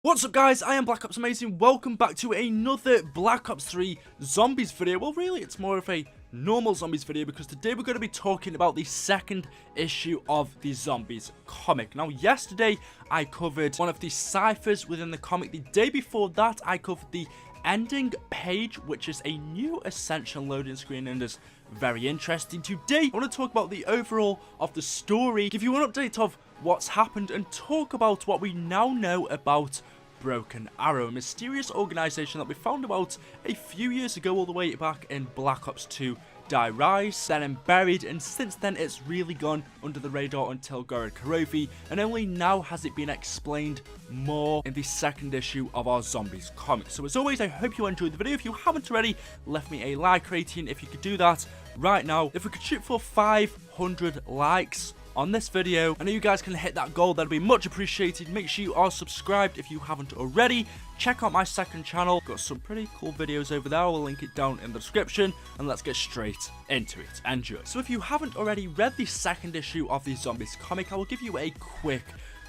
What's up guys, I am BlackOpsAmazing, welcome back to another Black Ops 3 Zombies video. Well really, it's more of a normal Zombies video because today we're going to be talking about the second issue of the Zombies comic. Now yesterday I covered one of the ciphers within the comic. The day before that I covered the ending page, which is a new Ascension loading screen and is very interesting. Today I want to talk about the overall of the story, give you an update of what's happened and talk about what we now know about Broken Arrow, a mysterious organization that we found about a few years ago, all the way back in Black Ops 2 DRVISION, then buried, and since then it's really gone under the radar until Gorod Karovi, and only now has it been explained more in the second issue of our Zombies comic. So as always, I hope you enjoyed the video. If you haven't already, left me a like rating if you could do that right now. If we could shoot for 500 likes on this video, I know you guys can hit that goal, that'd be much appreciated. Make sure you are subscribed if you haven't already. Check out my second channel, got some pretty cool videos over there, I'll link it down in the description, and let's get straight into it. Enjoy. So if you haven't already read the second issue of the Zombies comic, I will give you a quick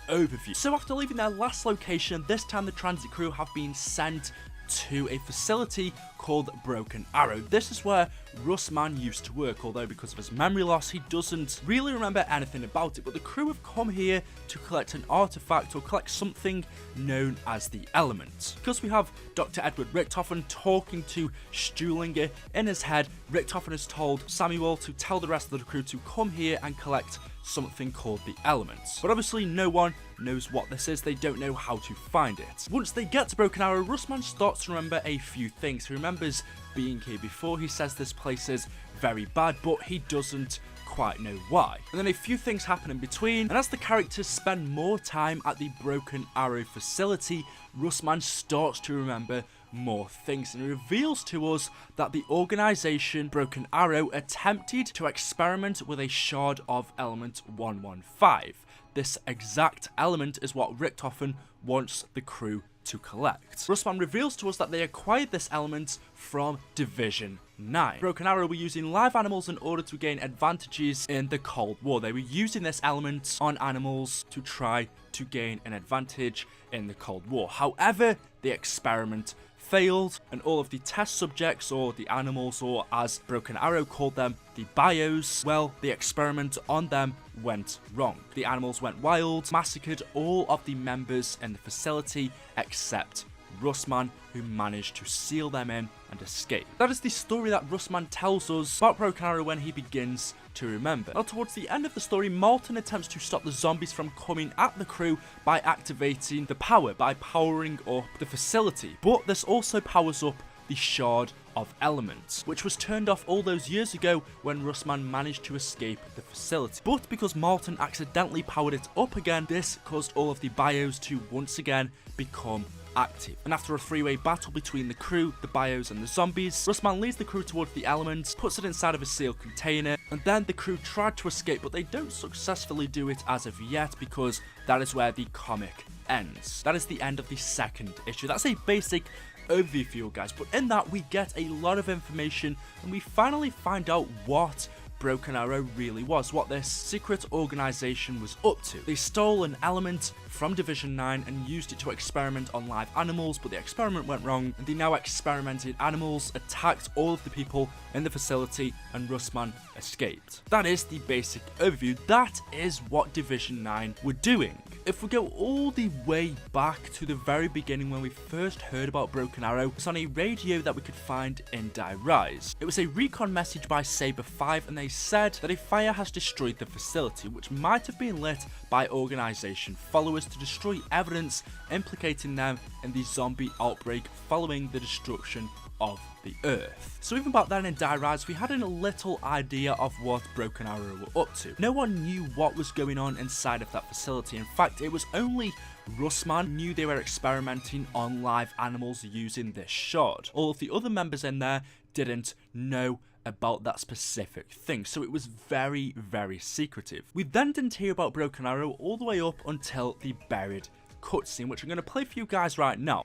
overview. So after leaving their last location, this time the transit crew have been sent to a facility called Broken Arrow. This is where Russman used to work, although because of his memory loss he doesn't really remember anything about it. But the crew have come here to collect an artifact or collect something known as the Element. Because we have Dr. Edward Richtofen talking to Stuhlinger in his head, Richtofen has told Samuel to tell the rest of the crew to come here and collect something called the Element. But obviously no one knows what this is, they don't know how to find it. Once they get to Broken Arrow, Russman starts to remember a few things. He remembers being here before, he says this place is very bad, but he doesn't quite know why. And then a few things happen in between, and as the characters spend more time at the Broken Arrow facility, Russman starts to remember more things, and it reveals to us that the organization Broken Arrow attempted to experiment with a shard of element 115. This exact element is what Richtofen wants the crew to collect. Russman reveals to us that they acquired this element from Division 9. Broken Arrow were using live animals in order to gain advantages in the Cold War. They were using this element on animals to try to gain an advantage in the Cold War. However, the experiment failed, and all of the test subjects, or the animals, or as Broken Arrow called them, the bios, well, the experiment on them went wrong. The animals went wild, massacred all of the members in the facility except Russman, who managed to seal them in and escape. That is the story that Russman tells us about Broken Arrow when he begins to remember. Now towards the end of the story, Martin attempts to stop the zombies from coming at the crew by activating the power, by powering up the facility. But this also powers up the Shard of Elements, which was turned off all those years ago when Russman managed to escape the facility. But because Martin accidentally powered it up again, this caused all of the bios to once again become active. And after a three-way battle between the crew, the bios and the zombies, Russman leads the crew towards the elements, puts it inside of a sealed container, and then the crew tried to escape, but they don't successfully do it as of yet because that is where the comic ends. That is the end of the second issue. That's a basic overview for you guys, but in that we get a lot of information and we finally find out what Broken Arrow really was, what this secret organization was up to. They stole an element from Division 9 and used it to experiment on live animals, but the experiment went wrong, and the now experimented animals attacked all of the people in the facility, and Russman escaped. That is the basic overview. That is what Division 9 were doing. If we go all the way back to the very beginning when we first heard about Broken Arrow, it's on a radio that we could find in DRVISION. It was a recon message by Saber 5, and they said that a fire has destroyed the facility, which might have been lit by organization followers to destroy evidence implicating them in the zombie outbreak following the destruction of the Earth. So even back then in DRVISION, we had a little idea of what Broken Arrow were up to. No one knew what was going on inside of that facility. In fact, it was only Russman knew they were experimenting on live animals using this shard. All of the other members in there didn't know about that specific thing, so it was very, very secretive. We then didn't hear about Broken Arrow all the way up until the buried cutscene, which I'm going to play for you guys right now.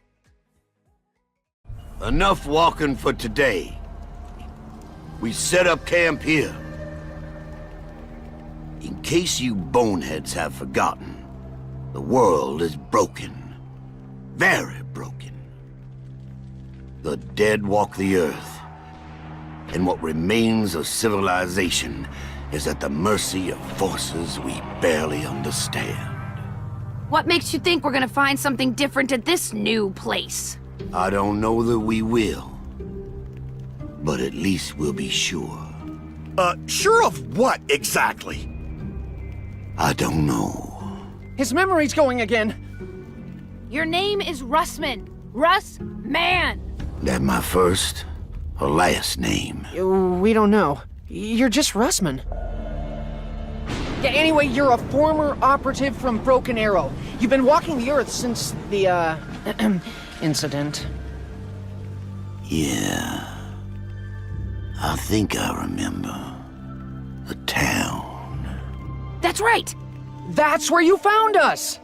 Enough walking for today. We set up camp here. In case you boneheads have forgotten, the world is broken. Very broken. The dead walk the earth, and what remains of civilization is at the mercy of forces we barely understand. What makes you think we're gonna find something different at this new place? I don't know that we will, but at least we'll be sure. Sure of what, exactly? I don't know. His memory's going again. Your name is Russman. Russman. That my first or last name? We don't know. You're just Russman. Yeah, anyway, you're a former operative from Broken Arrow. You've been walking the Earth since the, incident. Yeah. I think I remember. The town. That's right. That's where you found us!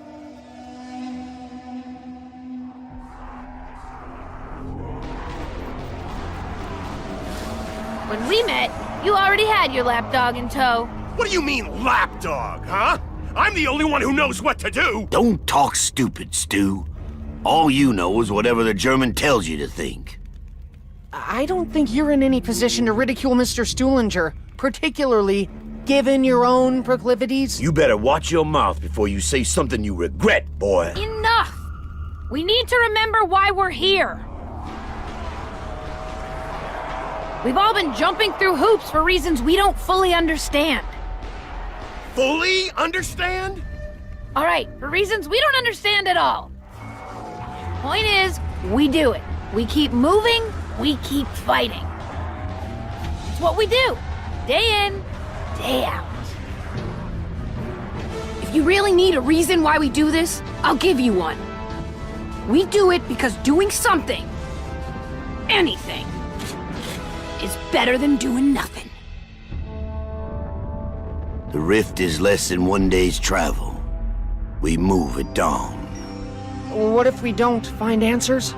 When we met, you already had your lapdog in tow. What do you mean, lapdog, huh? I'm the only one who knows what to do! Don't talk stupid, Stu. All you know is whatever the German tells you to think. I don't think you're in any position to ridicule Mr. Stuhlinger, particularly given your own proclivities. You better watch your mouth before you say something you regret, boy. Enough! We need to remember why we're here. We've all been jumping through hoops for reasons we don't fully understand. Fully understand? All right, for reasons we don't understand at all. Point is, we do it. We keep moving, we keep fighting. It's what we do, day in, day out. If you really need a reason why we do this, I'll give you one. We do it because doing something, anything, is better than doing nothing. The rift is less than one day's travel. We move at dawn. What if we don't find answers?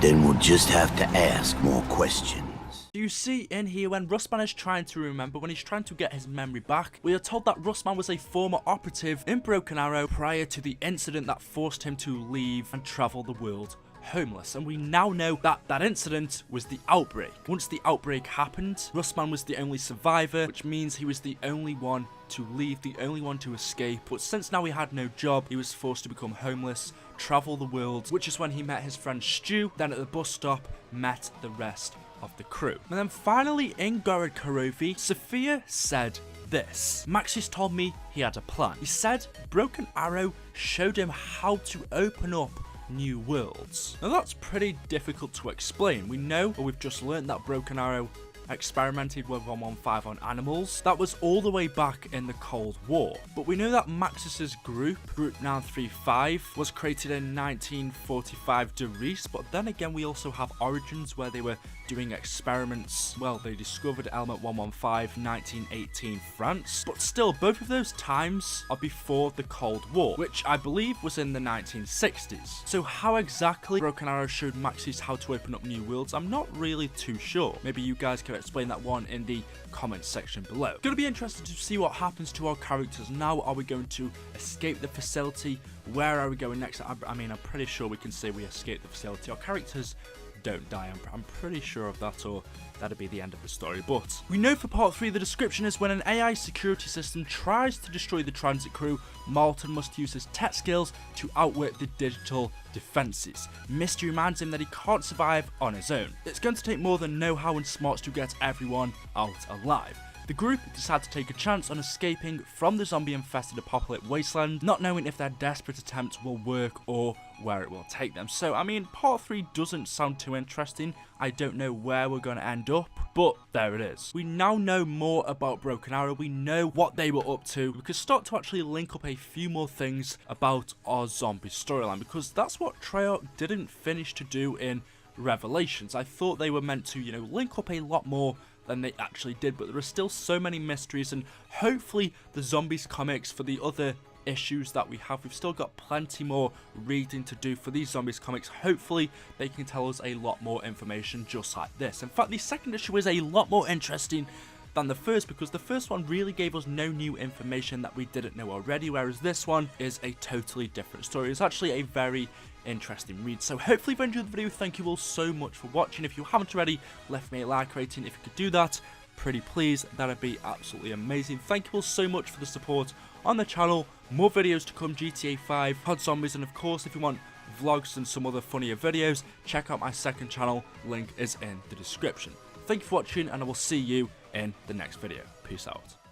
Then we'll just have to ask more questions. Do you see in here when Russman is trying to remember, when he's trying to get his memory back, we are told that Russman was a former operative in Broken Arrow prior to the incident that forced him to leave and travel the world homeless, and we now know that that incident was the outbreak. Once the outbreak happened, Russman was the only survivor, which means he was the only one to leave, the only one to escape. But since now he had no job, he was forced to become homeless, travel the world, which is when he met his friend Stu, then at the bus stop met the rest of the crew. And then finally in Gorod Karovi, Sophia said this: Maxis told me he had a plan. He said Broken Arrow showed him how to open up new worlds. Now that's pretty difficult to explain. We know, or we've just learned, that Broken Arrow experimented with 115 on animals. That was all the way back in the Cold War. But we know that Maxis's group 935, was created in 1945 DRVISION, but then again we also have Origins where they were doing experiments. Well, they discovered element 115 1918 France, but still both of those times are before the Cold War, which I believe was in the 1960s. So how exactly Broken Arrow showed Maxis how to open up new worlds, I'm not really too sure. Maybe you guys can explain that one in the comments section below. It's going to be interesting to see what happens to our characters now. Are we going to escape the facility? Where are we going next? I mean, I'm pretty sure we can say we escaped the facility. Our characters don't die. I'm pretty sure of that, or that'd be the end of the story. But we know for part 3 the description is when an AI security system tries to destroy the transit crew, Martin must use his tech skills to outwit the digital defenses. Misty reminds him that he can't survive on his own. It's going to take more than know-how and smarts to get everyone out alive. The group decide to take a chance on escaping from the zombie-infested apocalyptic wasteland, not knowing if their desperate attempt will work or where it will take them. So, I mean, part 3 doesn't sound too interesting. I don't know where we're going to end up, but there it is. We now know more about Broken Arrow. We know what they were up to. We could start to actually link up a few more things about our zombie storyline, because that's what Treyarch didn't finish to do in Revelations. I thought they were meant to, link up a lot more than they actually did, but there are still so many mysteries, and hopefully the zombies comics, for the other issues that we have, we've still got plenty more reading to do for these zombies comics. Hopefully they can tell us a lot more information just like this. In fact, the second issue is a lot more interesting than the first, because the first one really gave us no new information that we didn't know already, whereas this one is a totally different story. It's actually a very interesting read. So hopefully you've enjoyed the video. Thank you all so much for watching. If you haven't already left me a like rating, if you could do that, pretty please, that'd be absolutely amazing. Thank you all so much for the support on the channel. More videos to come, GTA 5, COD Zombies, and of course if you want vlogs and some other funnier videos, check out my second channel, link is in the description. Thank you for watching, and I will see you in the next video. Peace out.